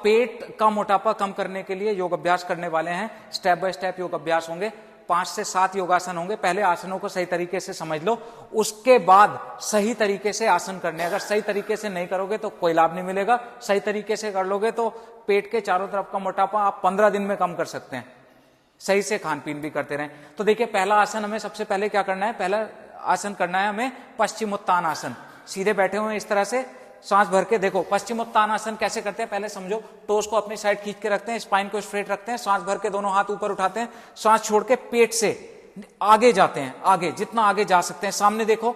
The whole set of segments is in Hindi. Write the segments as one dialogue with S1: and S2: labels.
S1: पेट का मोटापा कम करने के लिए योग अभ्यास करने वाले हैं। स्टेप बाय स्टेप योग अभ्यास होंगे, 5 से 7 योगासन होंगे। पहले आसनों को सही तरीके से समझ लो, उसके बाद सही तरीके से आसन करने। अगर सही तरीके से नहीं करोगे तो कोई लाभ नहीं मिलेगा। सही तरीके से कर लोगे तो पेट के चारों तरफ का मोटापा आप 15 दिन में कम कर सकते हैं, सही से खान पीन भी करते रहें। तो देखिए, पहला आसन हमें सबसे पहले क्या करना है, पहला आसन करना है हमें पश्चिमोत्तान आसन। सीधे बैठे हुए इस तरह से, सांस भर के। देखो पश्चिमोत्तान आसन कैसे करते हैं, पहले समझो। टोस को अपनी साइड खींच के रखते हैं, स्पाइन को स्ट्रेट रखते हैं, सांस भर के दोनों हाथ ऊपर उठाते हैं, सांस छोड़ के पेट से आगे जाते हैं, आगे जितना आगे जा सकते हैं। सामने देखो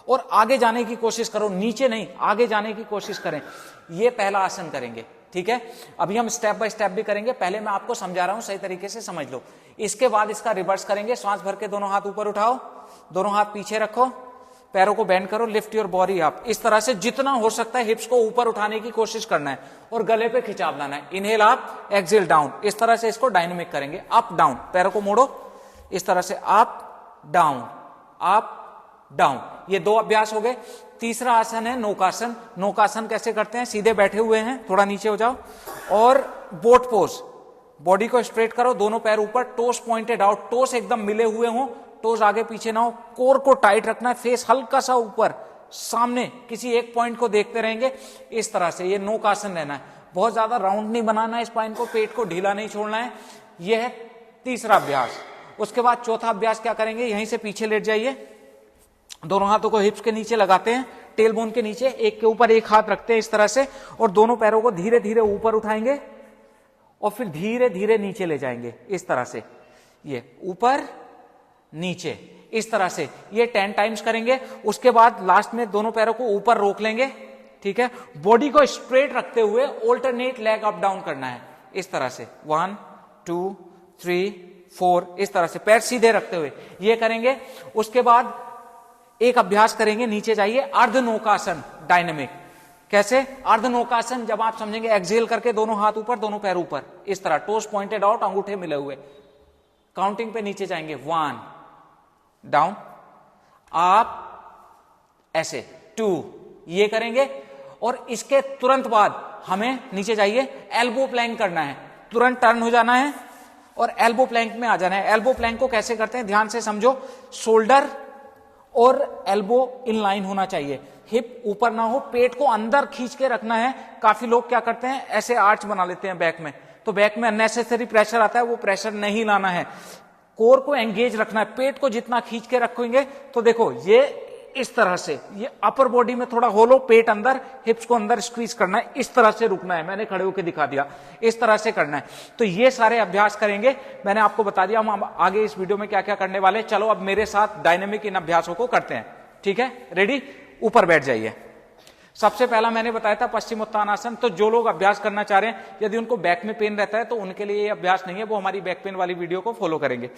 S1: और आगे जाने की कोशिश करो, नीचे नहीं, आगे जाने की कोशिश करें। ये पहला आसन करेंगे, ठीक है। अभी हम स्टेप बाय स्टेप भी करेंगे, पहले मैं आपको समझा रहा हूं, सही तरीके से समझ लो। इसके बाद इसका रिवर्स करेंगे। सांस भर के दोनों हाथ ऊपर उठाओ, दोनों हाथ पीछे रखो, पैरों को बेंड करो, लिफ्ट योर बॉडी अप। इस तरह से जितना हो सकता है हिप्स को ऊपर उठाने की कोशिश करना है और गले पे खिंचाव लाना है। Inhale up, exhale down. इस तरह से इसको डायनेमिक करेंगे, अप डाउन। पैरों को मोड़ो इस तरह से, अप डाउन, अप डाउन। ये 2 अभ्यास हो गए। तीसरा आसन है नौकासन। नौकासन कैसे करते हैं, सीधे बैठे हुए हैं, थोड़ा नीचे हो जाओ और बोट पोज। बॉडी को स्ट्रेट करो, दोनों पैर ऊपर, टोस पॉइंटेड आउट, टोस एकदम मिले हुए हो, टोस आगे पीछे ना हो। कोर को टाइट रखना है, फेस हल्का सा ऊपर सामने, किसी एक पॉइंट को देखते रहेंगे इस तरह से। ये नौकासन रहना है, बहुत ज्यादा राउंड नहीं बनाना है स्पाइन को, पेट को ढीला नहीं छोड़ना है। यह है तीसरा अभ्यास। उसके बाद चौथा अभ्यास क्या करेंगे, यहीं से पीछे लेट जाइए, दोनों हाथों को हिप्स के नीचे लगाते हैं, टेल बोन के नीचे, एक के ऊपर एक हाथ रखते हैं इस तरह से, और दोनों पैरों को धीरे धीरे ऊपर उठाएंगे और फिर धीरे धीरे नीचे ले जाएंगे इस तरह से। ये ऊपर नीचे इस तरह से, ये 10 टाइम्स करेंगे। उसके बाद लास्ट में दोनों पैरों को ऊपर रोक लेंगे, ठीक है। बॉडी को स्ट्रेट रखते हुए ऑल्टरनेट लेग अप डाउन करना है इस तरह से, 1 2 3 4, इस तरह से पैर सीधे रखते हुए ये करेंगे। उसके बाद एक अभ्यास करेंगे, नीचे जाइए, अर्धनौकासन डायनेमिक। कैसे अर्धनौकासन, जब आप समझेंगे, एक्सहेल करके दोनों हाथ ऊपर, दोनों पैर ऊपर इस तरह, टोस पॉइंटेड आउट, अंगूठे मिले हुए। काउंटिंग पे नीचे जाएंगे, 1 डाउन, आप ऐसे 2, ये करेंगे। और इसके तुरंत बाद हमें नीचे जाइए, एल्बो प्लैंक करना है, तुरंत टर्न हो जाना है और एल्बो प्लैंक में आ जाना है। एल्बो प्लैंक को कैसे करते हैं, ध्यान से समझो। शोल्डर और एल्बो इन लाइन होना चाहिए, हिप ऊपर ना हो, पेट को अंदर खींच के रखना है। काफी लोग क्या करते हैं, ऐसे आर्च बना लेते हैं बैक में, तो बैक में अननेसेसरी प्रेशर आता है, वो प्रेशर नहीं लाना है। कोर को एंगेज रखना है, पेट को जितना खींच के रखोगे तो देखो ये इस तरह से, ये अपर बॉडी में थोड़ा होलो, पेट अंदर, हिप्स को अंदर स्क्वीज करना है, इस तरह से रुकना है। मैंने खड़े होकर दिखा दिया, इस तरह से करना है। तो ये सारे अभ्यास करेंगे, मैंने आपको बता दिया हम आगे इस वीडियो में क्या क्या करने वाले। चलो अब मेरे साथ डायनेमिक इन अभ्यासों को करते हैं, ठीक है। रेडी, ऊपर बैठ जाइए। सबसे पहला मैंने बताया था पश्चिमोत्तान आसन। तो जो लोग अभ्यास करना चाह रहे हैं, यदि उनको बैक में पेन रहता है तो उनके लिए ये अभ्यास नहीं है, वो हमारी बैक पेन वाली वीडियो को फॉलो करेंगे।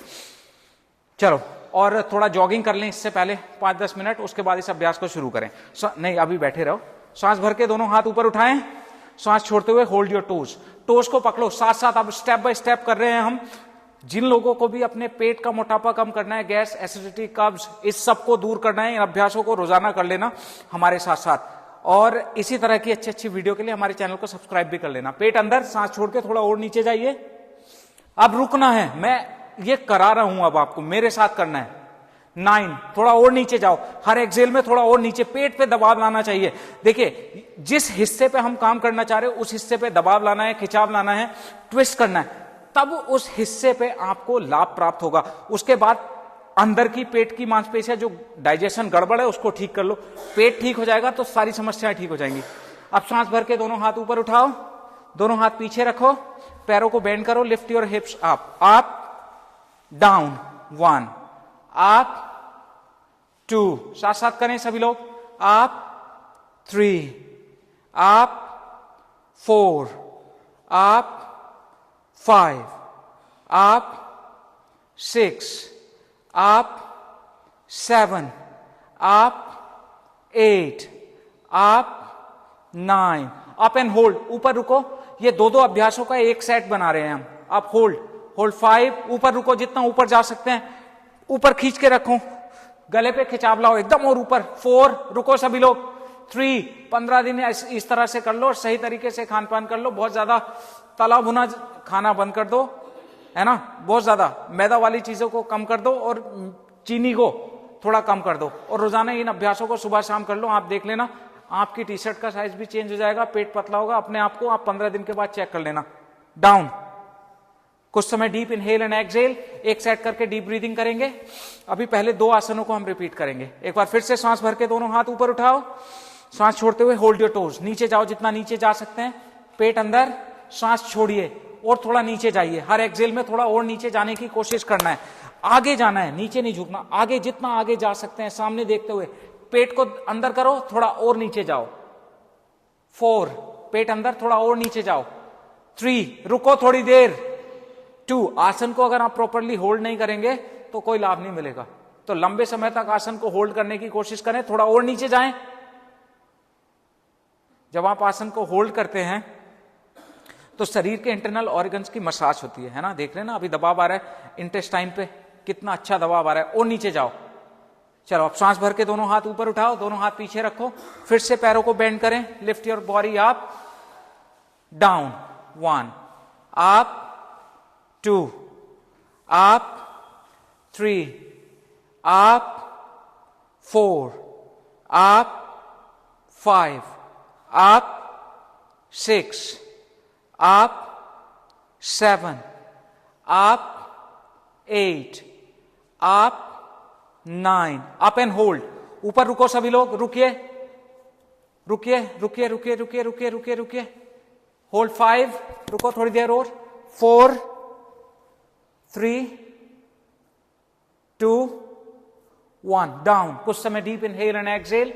S1: चलो, और थोड़ा जॉगिंग कर लें इससे पहले 5-10 मिनट, उसके बाद इस अभ्यास को शुरू करें। नहीं, अभी बैठे रहो। सांस भर के दोनों हाथ ऊपर उठाएं, सांस छोड़ते हुए होल्ड योर टोज, टोज को पकड़ो। साथ साथ अब स्टेप बाय स्टेप कर रहे हैं हम। जिन लोगों को भी अपने पेट का मोटापा कम करना है, गैस, एसिडिटी, कब्ज, इस सब को दूर करना है, इन अभ्यासों को रोजाना कर लेना हमारे साथ साथ। और इसी तरह की अच्छी अच्छी वीडियो के लिए हमारे चैनल को सब्सक्राइब भी कर लेना। पेट अंदर, सांस छोड़ के थोड़ा और नीचे जाइए। अब रुकना है, मैं ये करा रहा हूं, अब आपको मेरे साथ करना है। 9, थोड़ा और नीचे जाओ, हर एक्सहेल में थोड़ा और नीचे, पेट पे दबाव लाना चाहिए। देखिए, जिस हिस्से पे हम काम करना चाह रहे हो उस हिस्से पे दबाव लाना है, खिंचाव लाना है, ट्विस्ट करना है, तब उस हिस्से पे आपको लाभ प्राप्त होगा। उसके बाद अंदर की पेट की मांसपेशियां, जो डाइजेशन गड़बड़ है उसको ठीक कर लो। पेट ठीक हो जाएगा तो सारी समस्याएं ठीक हो जाएंगी। अब सांस भर के दोनों हाथ ऊपर उठाओ, दोनों हाथ पीछे रखो, पैरों को बेंड करो, lift your hips up, up down, 1, up 2, साथ साथ करें सभी लोग, up 3, up 4, up 5, up 6, up 7, up 8, up 9, up and hold, ऊपर रुको। ये दो अभ्यासों का एक सेट बना रहे हैं हम। अप होल्ड, होल्ड 5, ऊपर रुको, जितना ऊपर जा सकते हैं ऊपर खींच के रखो, गले पे खिंचाव लाओ एकदम और ऊपर। 4, रुको सभी लोग, 3, 15 दिन इस तरह से कर लो, सही तरीके से खान पान कर लो, बहुत ज्यादा तला भुना खाना बंद कर दो, है ना, बहुत ज्यादा मैदा वाली चीजों को कम कर दो और चीनी को थोड़ा कम कर दो, और रोजाना इन अभ्यासों को सुबह शाम कर लो। आप देख लेना आपकी टी शर्ट का साइज भी चेंज हो जाएगा, पेट पतला होगा अपने आप को, आप 15 दिन के बाद चेक कर लेना। डाउन, कुछ समय डीप इनहेल एंड एक्सहेल, एक सेट करके डीप ब्रीदिंग करेंगे। अभी पहले 2 आसनों को हम रिपीट करेंगे। एक बार फिर से सांस भर के दोनों हाथ ऊपर उठाओ, सांस छोड़ते हुए होल्ड योर टोज, नीचे जाओ जितना नीचे जा सकते हैं, पेट अंदर, सांस छोड़िए और थोड़ा नीचे जाइए। हर एक्सहेल में थोड़ा और नीचे जाने की कोशिश करना है, आगे जाना है, नीचे नहीं झुकना, आगे जितना आगे जा सकते हैं सामने देखते हुए। पेट को अंदर करो, थोड़ा और नीचे जाओ। 4, पेट अंदर, थोड़ा और नीचे जाओ। 3, रुको थोड़ी देर। 2, आसन को अगर आप प्रॉपरली होल्ड नहीं करेंगे तो कोई लाभ नहीं मिलेगा, तो लंबे समय तक आसन को होल्ड करने की कोशिश करें, थोड़ा और नीचे जाएं। जब आप आसन को होल्ड करते हैं तो शरीर के इंटरनल ऑर्गन्स की मसाज होती है ना, देख रहे हैं ना, अभी दबाव आ रहा है इंटेस्टाइन पे, कितना अच्छा दबाव आ रहा है, और नीचे जाओ। चलो अब सांस भर के दोनों हाथ ऊपर उठाओ, दोनों हाथ पीछे रखो, फिर से पैरों को बेंड करें, lift your body up, down, 1, up, 2, up, 3, up, 4, up, 5, up, 6, up, 7, up, 8, up, 9, up and hold. ऊपर रुको सभी लोग, रुकिए रुकिए रुकिए रुकिए रुकिए रुकिए रुकिए रुकिए, होल्ड 5, रुको थोड़ी देर और, 4, 3, 2, 1, डाउन। कुछ समय डीप इनहेल एंड एक्सहेल,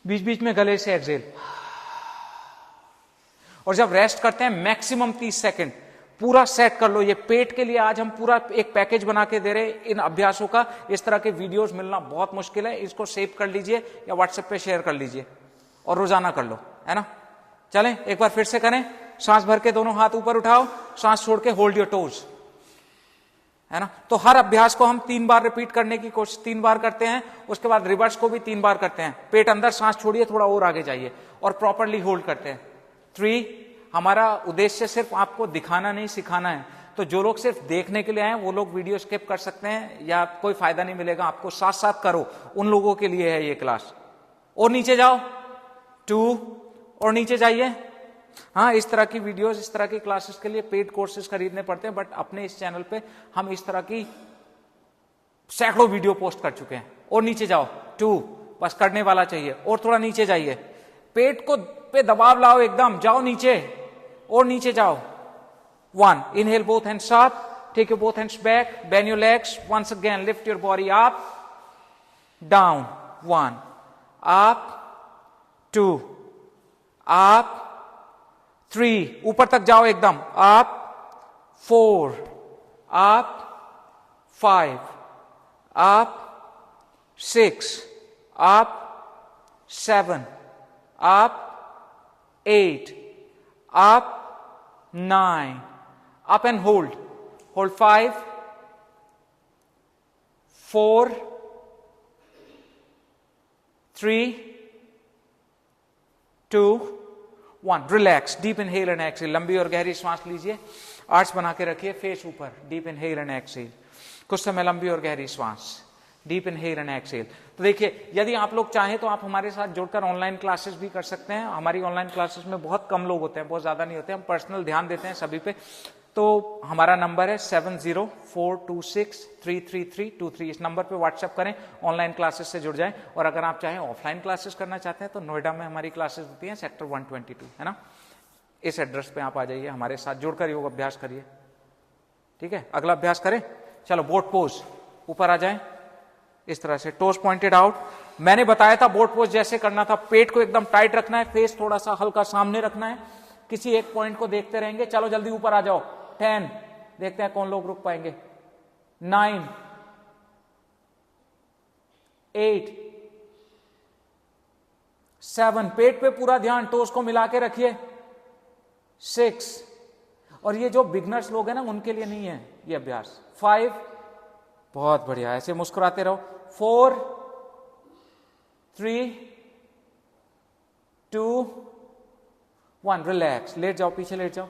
S1: बीच बीच में गले से एक्सहेल। और जब रेस्ट करते हैं मैक्सिमम 30 सेकंड पूरा सेट कर लो। ये पेट के लिए आज हम पूरा एक पैकेज बना के दे रहे हैं इन अभ्यासों का। इस तरह के वीडियोस मिलना बहुत मुश्किल है, इसको सेव कर लीजिए या व्हाट्सएप पे शेयर कर लीजिए और रोजाना कर लो, है ना। चलें एक बार फिर से करें, सांस भर के दोनों हाथ ऊपर उठाओ, सांस छोड़ के होल्ड योर टोज, है ना। तो हर अभ्यास को हम 3 बार रिपीट करने की कोशिश 3 बार करते हैं, उसके बाद रिवर्स को भी 3 बार करते हैं। पेट अंदर, सांस छोड़िए, थोड़ा और आगे जाइए और प्रॉपरली होल्ड करते हैं। 3, हमारा उद्देश्य सिर्फ आपको दिखाना नहीं, सिखाना है। तो जो लोग सिर्फ देखने के लिए आए वो लोग वीडियो स्किप कर सकते हैं या कोई फायदा नहीं मिलेगा आपको, साथ साथ करो, उन लोगों के लिए है ये क्लास। और नीचे जाओ, 2, और नीचे जाइए। हाँ, इस तरह की वीडियोस, इस तरह की क्लासेस के लिए पेड कोर्सेज खरीदने पड़ते हैं, बट अपने इस चैनल पे हम इस तरह की सैकड़ों वीडियो पोस्ट कर चुके हैं। और नीचे जाओ, 2, बस करने वाला चाहिए। और थोड़ा नीचे जाइए, पेट को पे दबाव लाओ एकदम, जाओ नीचे और नीचे जाओ। 1, inhale both hands up, take your both hands back, bend your legs, once again lift your body up, down, 1, up, 2, up, 3, ऊपर तक जाओ एकदम, up, 4, up, 5, up, 6, up, 7, up, 8, up, 9, up and hold, hold 5, 4, 3, 2, 1, relax, deep inhale and exhale, लंबी और गहरी सांस लीजिए, आर्च बना के रखिए, फेस ऊपर, डीप इनहेल एंड एक्सहेल, कुछ समय लंबी और गहरी सांस, डीप इनहेल एंड एक्सहेल। तो देखिए, यदि आप लोग चाहें तो आप हमारे साथ जुड़कर ऑनलाइन क्लासेस भी कर सकते हैं। हमारी ऑनलाइन क्लासेस में बहुत कम लोग होते हैं, बहुत ज्यादा नहीं होते, हम पर्सनल ध्यान देते हैं सभी पे। तो हमारा नंबर है 7042633323, इस नंबर पे व्हाट्सएप करें, ऑनलाइन क्लासेस से जुड़ जाएं। और अगर आप चाहें ऑफलाइन क्लासेस करना चाहते हैं तो नोएडा में हमारी क्लासेस होती हैं, सेक्टर 122, है ना। इस एड्रेस पे आप आ जाइए, हमारे साथ जुड़कर योग अभ्यास करिए, ठीक है। अगला अभ्यास करें, चलो बोट पोज, ऊपर आ जाएं इस तरह से, टोज पॉइंटेड आउट। मैंने बताया था बोट पोज जैसे करना था, पेट को एकदम टाइट रखना है, फेस थोड़ा सा हल्का सामने रखना है, किसी एक पॉइंट को देखते रहेंगे। चलो जल्दी ऊपर आ जाओ, 10, देखते हैं कौन लोग रुक पाएंगे, 9, 8, 7, पेट पे पूरा ध्यान, टोज को मिला के रखिए, 6, और ये जो बिगनर्स लोग हैं ना उनके लिए नहीं है ये अभ्यास, 5, बहुत बढ़िया, ऐसे मुस्कुराते रहो, 4, 3, 2 1, रिलैक्स, लेट जाओ, पीछे लेट जाओ।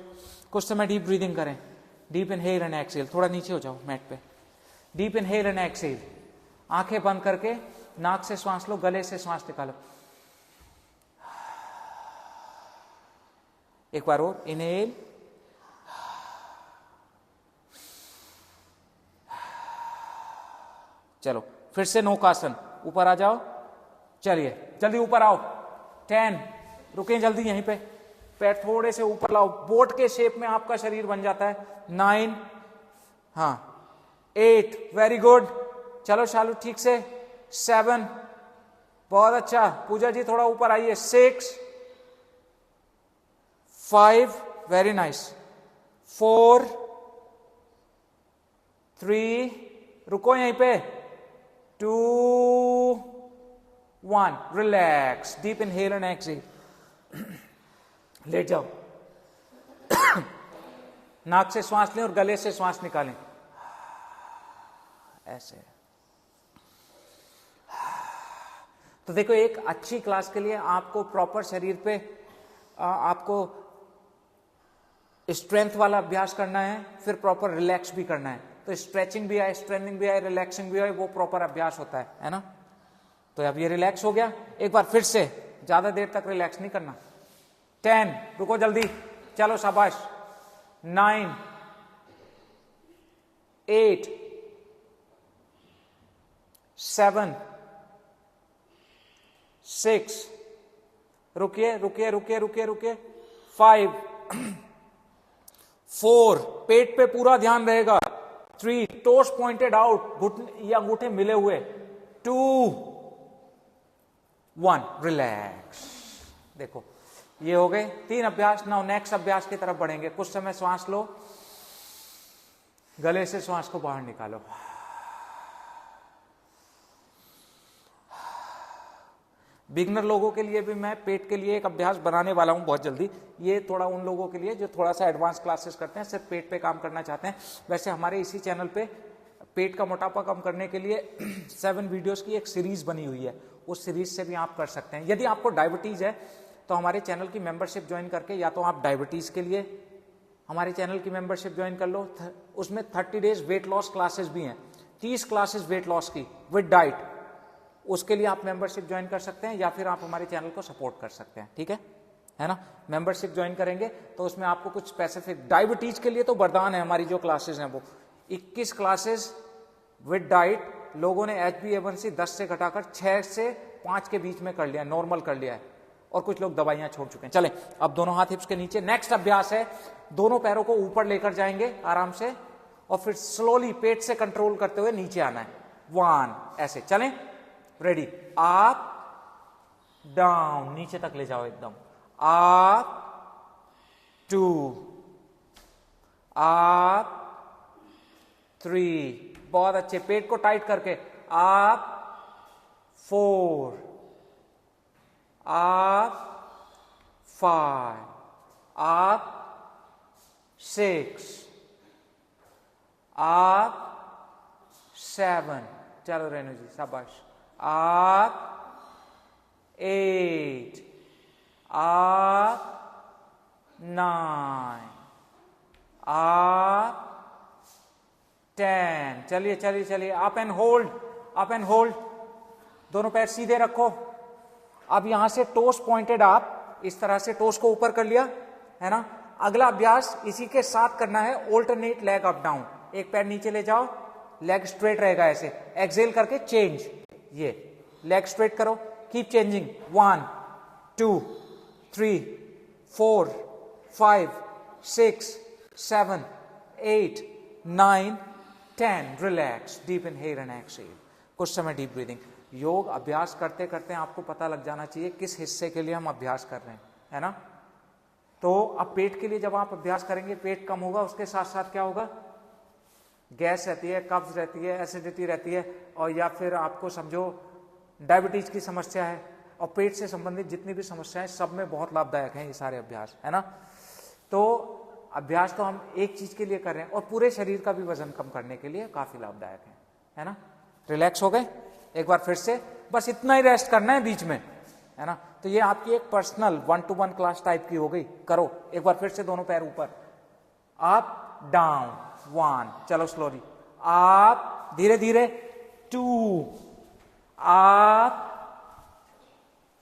S1: कुछ समय डीप ब्रीदिंग करें, डीप इनहेल एंड एक्सहेल, थोड़ा नीचे हो जाओ मैट पे, डीप इनहेल एंड एक्सहेल, आंखें बंद करके नाक से श्वास लो, गले से श्वास निकालो। एक बार और, इनहेल, चलो फिर से नौकासन, ऊपर आ जाओ, चलिए जल्दी ऊपर आओ। 10, रुके जल्दी यहीं पे, पैर थोड़े से ऊपर लाओ, बोट के शेप में आपका शरीर बन जाता है। 9, हाँ 8, वेरी गुड, चलो शालू ठीक से। 7, बहुत अच्छा, पूजा जी थोड़ा ऊपर आइए। 6, 5, वेरी नाइस। 4, 3, रुको यहीं पे। 2, 1, relax, deep inhale and exhale, लेट जाओ। नाक से श्वास लें और गले से श्वास निकालें, ऐसे। तो देखो, एक अच्छी क्लास के लिए आपको प्रॉपर शरीर पे आपको स्ट्रेंथ वाला अभ्यास करना है, फिर प्रॉपर रिलैक्स भी करना है। तो स्ट्रेचिंग भी आए, स्ट्रेनिंग भी आए, रिलैक्सिंग भी आए, वो प्रॉपर अभ्यास होता है ना। तो अब ये रिलैक्स हो गया, एक बार फिर से, ज्यादा देर तक रिलैक्स नहीं करना। 10, रुको जल्दी, चलो शाबाश। 9, 8, 7, 6, रुकिए रुकिए रुकिए रुकिए रुकिए। 5, 4, पेट पे पूरा ध्यान रहेगा। 3, टोस पॉइंटेड आउट, घुटने या अंगूठे मिले हुए। 2, 1, रिलैक्स। देखो ये हो गए 3 अभ्यास। नाउ नेक्स्ट अभ्यास की तरफ बढ़ेंगे। कुछ समय श्वास लो, गले से श्वास को बाहर निकालो। बिगनर लोगों के लिए भी मैं पेट के लिए एक अभ्यास बनाने वाला हूं बहुत जल्दी। ये थोड़ा उन लोगों के लिए जो थोड़ा सा एडवांस क्लासेस करते हैं, सिर्फ पेट पे काम करना चाहते हैं। वैसे हमारे इसी चैनल पे पेट का मोटापा कम करने के लिए 7 वीडियोस की एक सीरीज बनी हुई है, उस सीरीज से भी आप कर सकते हैं। यदि आपको डायबिटीज है तो हमारे चैनल की मेंबरशिप ज्वाइन करके, या तो आप डायबिटीज के लिए हमारे चैनल की मेंबरशिप ज्वाइन कर लो। उसमें 30 डेज वेट लॉस क्लासेस भी हैं, 30 क्लासेस वेट लॉस की विद डाइट, उसके लिए आप मेंबरशिप ज्वाइन कर सकते हैं, या फिर आप हमारे चैनल को सपोर्ट कर सकते हैं। ठीक है ना। मेंबरशिप ज्वाइन करेंगे तो उसमें आपको कुछ स्पेसिफिक, डायबिटीज के लिए तो वरदान है हमारी जो क्लासेस हैं वो 21 क्लासेस विद डाइट। लोगों ने HbA1c 10 से घटाकर 6 से 5 के बीच में कर लिया, नॉर्मल कर लिया है, और कुछ लोग दवाइयां छोड़ चुके हैं। चलें, अब दोनों हाथ हिप्स के नीचे। नेक्स्ट अभ्यास है, दोनों पैरों को ऊपर लेकर जाएंगे आराम से, और फिर स्लोली पेट से कंट्रोल करते हुए नीचे आना है। 1, ऐसे चलें, रेडी। अप डाउन, नीचे तक ले जाओ एकदम। अप 2, अप 3, बहुत अच्छे, पेट को टाइट करके। अप 4, अप 5, अप 6, अप 7, चलो रेणु जी शाबाश। अप 8, अप 9, अप 10, चलिए चलिए चलिए। Up and hold, up and hold, दोनों पैर सीधे रखो। अब यहां से टोस पॉइंटेड अप, इस तरह से टोस को ऊपर कर लिया है ना। अगला अभ्यास इसी के साथ करना है, ऑल्टरनेट लेग अप डाउन। एक पैर नीचे ले जाओ, लेग स्ट्रेट रहेगा ऐसे, एक्सेल करके चेंज, ये लेग स्ट्रेट करो, keep changing. 1, 2, 3, 4, 5, 6, 7, 8, 9, 10, relax, deep inhale and exhale. कुछ समय डीप ब्रीदिंग। योग अभ्यास करते करते आपको पता लग जाना चाहिए किस हिस्से के लिए हम अभ्यास कर रहे हैं, है ना। तो अब पेट के लिए जब आप अभ्यास करेंगे, पेट कम होगा, उसके साथ साथ क्या होगा, गैस रहती है, कब्ज रहती है, एसिडिटी रहती है, और या फिर आपको समझो डायबिटीज की समस्या है, और पेट से संबंधित जितनी भी समस्याएं, सब में बहुत लाभदायक हैं ये सारे अभ्यास, है ना। तो अभ्यास तो हम एक चीज के लिए कर रहे हैं, और पूरे शरीर का भी वजन कम करने के लिए काफी लाभदायक है ना। रिलैक्स हो गए, एक बार फिर से, बस इतना ही रेस्ट करना है बीच में, है ना। तो ये आपकी एक पर्सनल 1-to-1 क्लास टाइप की हो गई। करो एक बार फिर से, दोनों पैर ऊपर, अप डाउन 1, चलो स्लोली, अप धीरे धीरे 2, up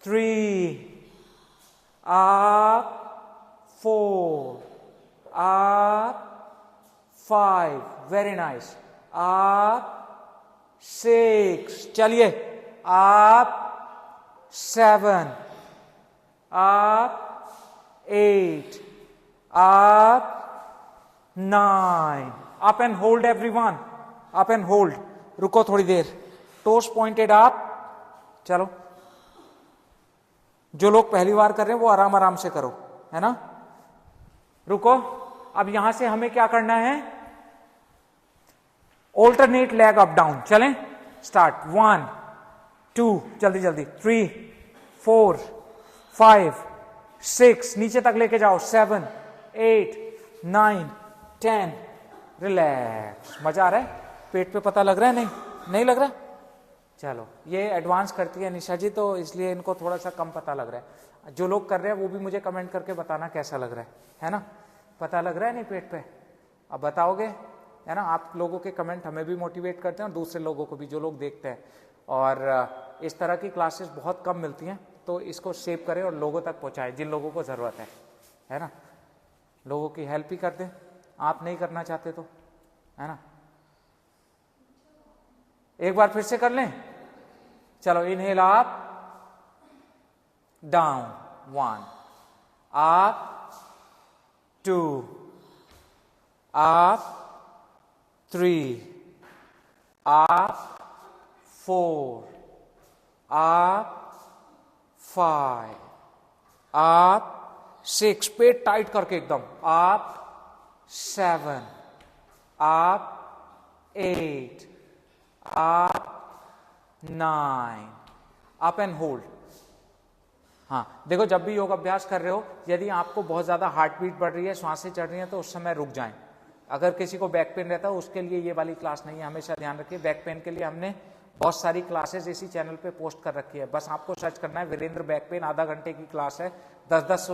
S1: 3, up 4, up 5, very nice, up 6, चलिए up 7, up 8, up 9, up and hold everyone, up and hold, रुको थोड़ी देर, टोस पॉइंटेड अप, चलो। जो लोग पहली बार कर रहे हैं वो आराम आराम से करो, है ना। रुको, अब यहां से हमें क्या करना है, ऑल्टरनेट लेग अप डाउन, चलें, स्टार्ट, 1 2, जल्दी जल्दी, 3 4 5 6, नीचे तक लेके जाओ, 7 8 9 10, रिलैक्स। मजा आ रहा है, पेट पे पता लग रहा है, नहीं लग रहा। चलो, ये एडवांस करती है निशा जी, तो इसलिए इनको थोड़ा सा कम पता लग रहा है। जो लोग कर रहे हैं वो भी मुझे कमेंट करके बताना कैसा लग रहा है ना। पता लग रहा है नहीं पेट पे, अब बताओगे, है ना। आप लोगों के कमेंट हमें भी मोटिवेट करते हैं और दूसरे लोगों को भी, जो लोग देखते हैं। और इस तरह की क्लासेस बहुत कम मिलती हैं, तो इसको सेव करें और लोगों तक पहुंचाएं जिन लोगों को ज़रूरत है ना। लोगों की हेल्प ही कर दें, आप नहीं करना चाहते तो, है ना। एक बार फिर से कर लें, चलो, inhale up down 1, up 2, up 3, up 4, up 5, up 6, पेट टाइट करके एकदम, up 7, up 8, up 9, up and hold. हाँ, देखो, जब भी योग अभ्यास कर रहे हो, यदि आपको बहुत ज्यादा हार्ट बीट बढ़ रही है, सांसें चढ़ रही हैं, तो उस समय रुक जाएं। अगर किसी को बैक पेन रहता है, उसके लिए ये वाली क्लास नहीं है, हमेशा ध्यान रखिए। बैक पेन के लिए हमने बहुत सारी क्लासेस इसी चैनल पे पोस्ट कर रखी है, बस आपको सर्च करना है वीरेंद्र बैक पेन, आधा घंटे की क्लास है, 10-10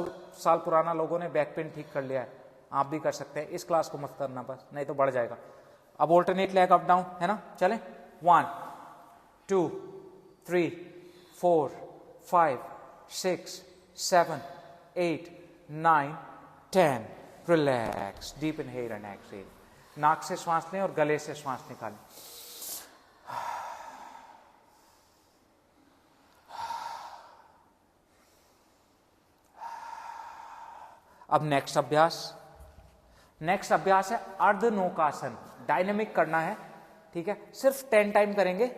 S1: साल पुराना लोगों ने बैक पेन ठीक कर लिया है, आप भी कर सकते हैं। इस क्लास को मत करना बस, नहीं तो बढ़ जाएगा। अब ऑल्टरनेट लेग अप डाउन, है ना, चले, 1 2 3 4 5 6 7 8 9 10, relax, deep inhale and exhale. नाक से श्वास लें और गले से श्वास निकालें। अब नेक्स्ट अभ्यास है अर्ध नौकासन, डायनेमिक करना है, ठीक है। सिर्फ 10 टाइम करेंगे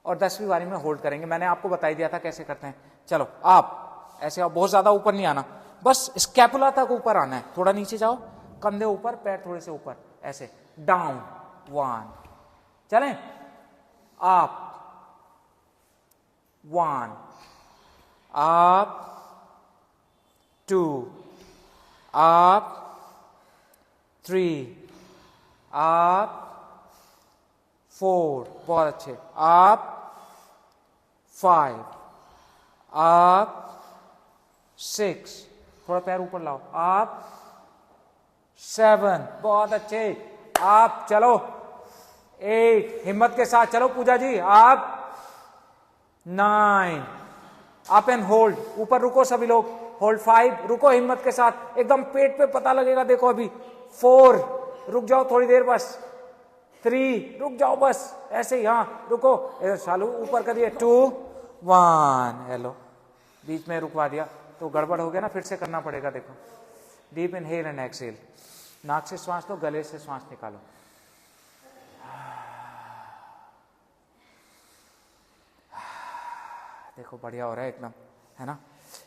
S1: और 10वीं बारी में होल्ड करेंगे। मैंने आपको बता दिया था कैसे करते हैं। चलो, आप ऐसे आओ, बहुत ज्यादा ऊपर नहीं आना, बस स्कैपुला तक ऊपर आना है, थोड़ा नीचे जाओ, कंधे ऊपर, पैर थोड़े से ऊपर, ऐसे डाउन 1, चलें, अप 1, अप 2, अप 3, अप 4, बहुत अच्छे, अप 5, अप 6, थोड़ा पैर ऊपर लाओ, अप 7, बहुत अच्छे, आप चलो 8, हिम्मत के साथ चलो पूजा जी, आप 9, अप एंड होल्ड, ऊपर रुको सभी लोग, होल्ड 5, रुको हिम्मत के साथ, एकदम पेट पे पता लगेगा, देखो अभी 4, रुक जाओ थोड़ी देर बस, 3, रुक जाओ बस, ऐसे ही, हाँ रुको, चालू, ऊपर करिए, 2 1, हेलो, बीच में रुकवा दिया तो गड़बड़ हो गया ना, फिर से करना पड़ेगा। देखो, डीप इनहेल एंड एक्सहेल, नाक से श्वास लो, गले से श्वास निकालो। देखो, बढ़िया हो रहा है एकदम, है ना।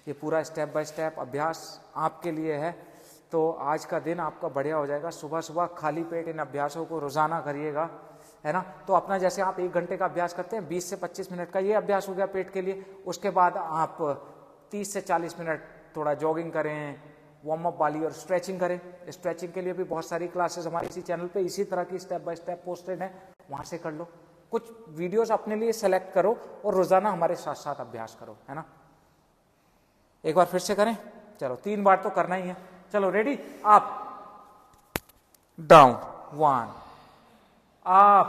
S1: ये पूरा स्टेप बाय स्टेप अभ्यास आपके लिए है, तो आज का दिन आपका बढ़िया हो जाएगा। सुबह सुबह खाली पेट इन अभ्यासों को रोजाना करिएगा, है ना। तो अपना जैसे आप 1 घंटे का अभ्यास करते हैं, 20 से 25 मिनट का ये अभ्यास हो गया पेट के लिए। उसके बाद आप 30 से 40 मिनट थोड़ा जॉगिंग करें, वार्म अप वाली, और स्ट्रेचिंग करें। स्ट्रेचिंग के लिए भी बहुत सारी क्लासेस हमारे इसी चैनल पे इसी तरह की स्टेप बाय स्टेप पोस्टेड है, वहां से कर लो। कुछ वीडियोस अपने लिए सेलेक्ट करो और रोजाना हमारे साथ साथ अभ्यास करो, है ना। एक बार फिर से करें, चलो 3 बार तो करना ही है। चलो रेडी, अप डाउन 1, अप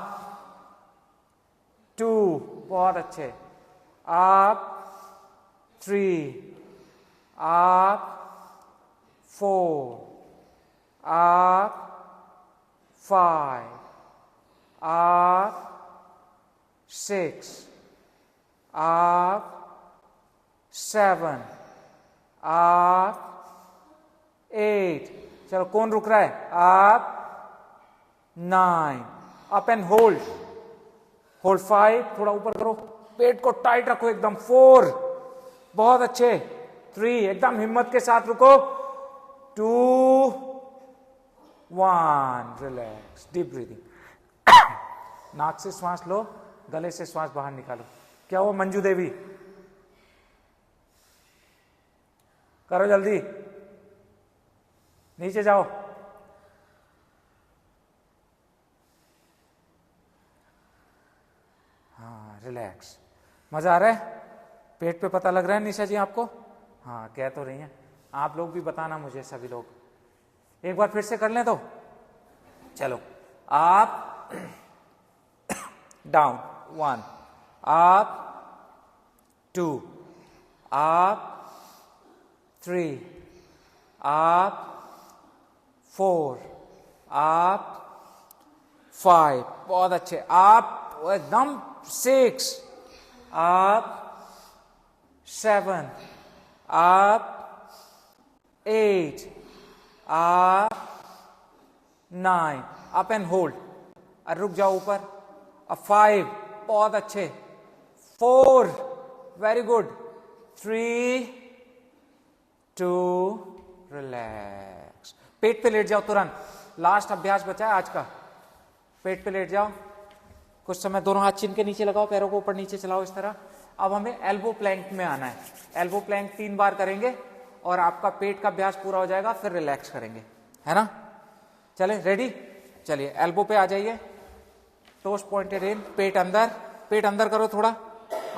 S1: 2, बहुत अच्छे, up 3, up 4, up 5, up 6, up 7, up 8, चलो कौन रुक रहा है, up 9, up and hold, hold 5, थोड़ा ऊपर करो, पेट को टाइट रखो एकदम, 4, बहुत अच्छे, 3, एकदम हिम्मत के साथ रुको, 2, 1, रिलैक्स, डीप ब्रीदिंग। नाक से श्वास लो, गले से श्वास बाहर निकालो। क्या हुआ मंजू देवी, करो जल्दी, नीचे जाओ, हाँ रिलैक्स, मजा आ रहा है, पेट पे पता लग रहा है निशा जी आपको, हाँ कह तो रही हैं, आप लोग भी बताना मुझे, सभी लोग एक बार फिर से कर लें तो, चलो आप डाउन 1, आप 2, आप 3, आप 4, आप 5, बहुत अच्छे, आप एकदम 6, आप 7, आप 8, आप 9, अप एंड होल्ड, और रुक जाओ ऊपर, अब 5, बहुत अच्छे, 4, वेरी गुड, 3, 2, रिलैक्स, पेट पे लेट जाओ तुरंत, लास्ट अभ्यास बचा है आज का, पेट पे लेट जाओ, कुछ समय दोनों हाथ चिन के नीचे लगाओ, पैरों को ऊपर नीचे चलाओ इस तरह। अब हमें एल्बो प्लैंक में आना है, एल्बो प्लैंक 3 बार करेंगे और आपका पेट का अभ्यास पूरा हो जाएगा, फिर रिलैक्स करेंगे, है ना। चले रेडी, चलिए एल्बो पे आ जाइए, टोस्ट पॉइंटेड इन, पेट अंदर करो, थोड़ा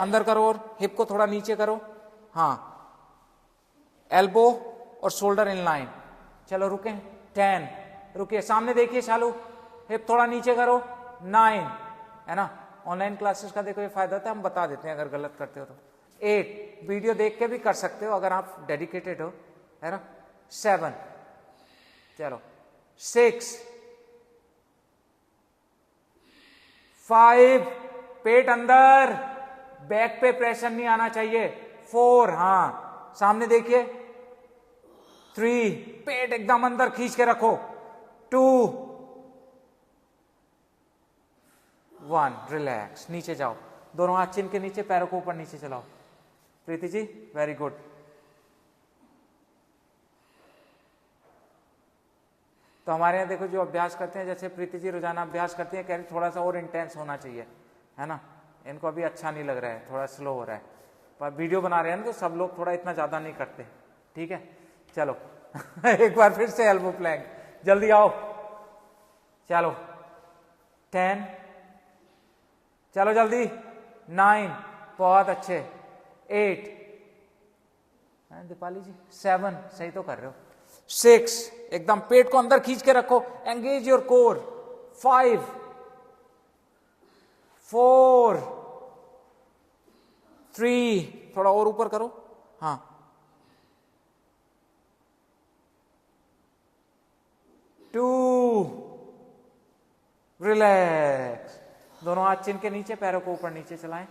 S1: अंदर करो और हिप को थोड़ा नीचे करो, हाँ, एल्बो और शोल्डर इन लाइन, चलो रुके, 10, रुकिए, सामने देखिए चालू, हिप थोड़ा नीचे करो, 9, है ना, ऑनलाइन क्लासेस का देखो ये फायदा होता है, हम बता देते हैं अगर गलत करते हो तो, 8, वीडियो देख के भी कर सकते हो अगर आप डेडिकेटेड हो, है ना, 7, चलो 6, 5, पेट अंदर, बैक पे प्रेशर नहीं आना चाहिए, 4, हाँ सामने देखिए, 3, पेट एकदम अंदर खींच के रखो, 2, 1, रिलैक्स, नीचे जाओ, दोनों हाथ चिन के नीचे, पैरों को ऊपर नीचे चलाओ, प्रीति जी वेरी गुड। तो हमारे यहाँ देखो जो अभ्यास करते हैं, जैसे प्रीति जी रोजाना अभ्यास करती हैं, कह रही थोड़ा सा और इंटेंस होना चाहिए, है ना, इनको अभी अच्छा नहीं लग रहा है, थोड़ा स्लो हो रहा है, पर वीडियो बना रहे हैं ना तो सब लोग थोड़ा इतना ज्यादा नहीं करते, ठीक है, चलो एक बार फिर से एल्बो प्लैंक, जल्दी आओ, चलो 10, चलो जल्दी, 9, बहुत अच्छे, 8, दीपाली जी 7, सही तो कर रहे हो, 6, एकदम पेट को अंदर खींच के रखो, एंगेज योर कोर, 5, 4, 3, थोड़ा और ऊपर करो, हाँ, 2, रिलैक्स, दोनों हाथ चिन के नीचे, पैरों को ऊपर नीचे चलाएं,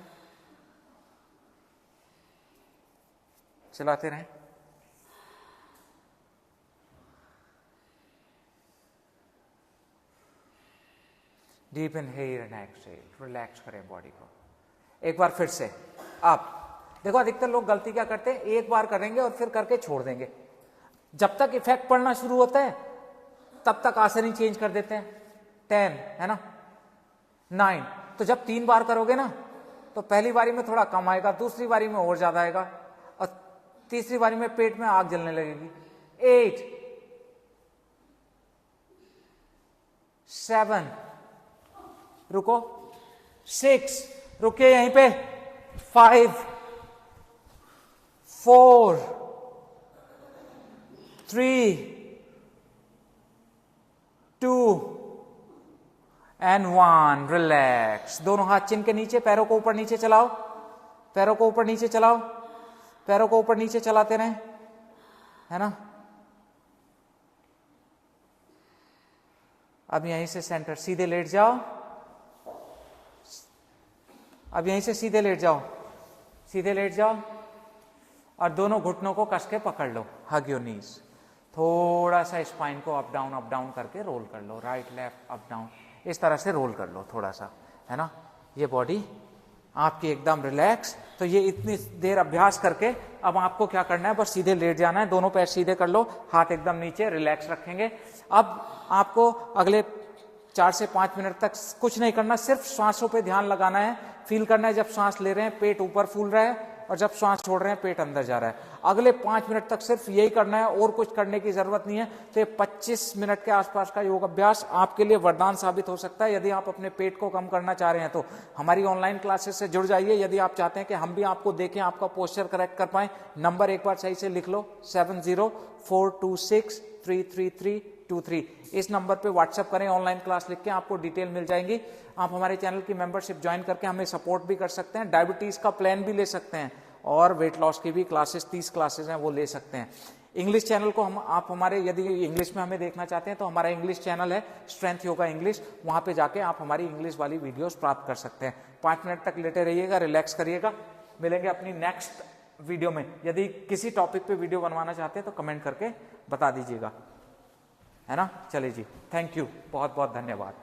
S1: चलाते रहें, deep inhale and exhale, relax करें बॉडी को। एक बार फिर से आप देखो, अधिकतर लोग गलती क्या करते हैं, एक बार करेंगे और फिर करके छोड़ देंगे, जब तक इफेक्ट पड़ना शुरू होता है तब तक आसन ही चेंज कर देते हैं, 10, है ना, 9, तो जब 3 बार करोगे ना तो पहली बारी में थोड़ा कम आएगा, दूसरी बारी में और ज्यादा आएगा, और तीसरी बारी में पेट में आग जलने लगेगी, 8, 7, रुको, 6, रुकिए यहीं पे, 5, 4, 3, 2 and 1. रिलैक्स. दोनों हाथ चिन के नीचे, पैरों को ऊपर नीचे चलाओ, पैरों को ऊपर नीचे चलाओ, पैरों को ऊपर नीचे चलाते रहें, है ना. अब यहीं से सेंटर, सीधे लेट जाओ. अब यहीं से सीधे लेट जाओ, सीधे लेट जाओ और दोनों घुटनों को कस के पकड़ लो. Hug your knees. थोड़ा सा स्पाइन को अप डाउन करके रोल कर लो. राइट लेफ्ट अप डाउन इस तरह से रोल कर लो थोड़ा सा, है ना. ये बॉडी आपकी एकदम रिलैक्स. तो ये इतनी देर अभ्यास करके अब आपको क्या करना है, बस सीधे लेट जाना है. दोनों पैर सीधे कर लो, हाथ एकदम नीचे, रिलैक्स रखेंगे. अब आपको अगले 4 से 5 मिनट तक कुछ नहीं करना, सिर्फ सांसों पे ध्यान लगाना है. फील करना है जब सांस ले रहे हैं पेट ऊपर फूल रहा है और जब सांस छोड़ रहे हैं पेट अंदर जा रहा है. अगले 5 मिनट तक सिर्फ यही करना है, और कुछ करने की जरूरत नहीं है. तो ये 25 मिनट के आसपास का योग अभ्यास आपके लिए वरदान साबित हो सकता है. यदि आप अपने पेट को कम करना चाह रहे हैं तो हमारी ऑनलाइन क्लासेस से जुड़ जाइए. यदि आप चाहते हैं कि हम भी आपको देखें, आपका पोस्चर करेक्ट कर पाए, नंबर एक बार सही से लिख लो, 7042633323. इस नंबर पे व्हाट्सएप करें, ऑनलाइन क्लास लिख के आपको डिटेल मिल जाएंगी. आप हमारे चैनल की मेंबरशिप ज्वाइन करके हमें सपोर्ट भी कर सकते हैं. डायबिटीज का प्लान भी ले सकते हैं और वेट लॉस की भी क्लासेस 30 क्लासेस हैं वो ले सकते हैं. इंग्लिश चैनल को आप हमारे यदि इंग्लिश में हमें देखना चाहते हैं तो हमारा इंग्लिश चैनल है स्ट्रेंथ योगा इंग्लिश. वहां पे जाके आप हमारी इंग्लिश वाली वीडियोस प्राप्त कर सकते हैं. 5 मिनट तक लेटे रहिएगा, रिलैक्स करिएगा. मिलेंगे अपनी नेक्स्ट वीडियो में. यदि किसी टॉपिक पे वीडियो बनवाना चाहते हैं तो कमेंट करके बता दीजिएगा, है ना. चलिए जी, थैंक यू, बहुत बहुत धन्यवाद.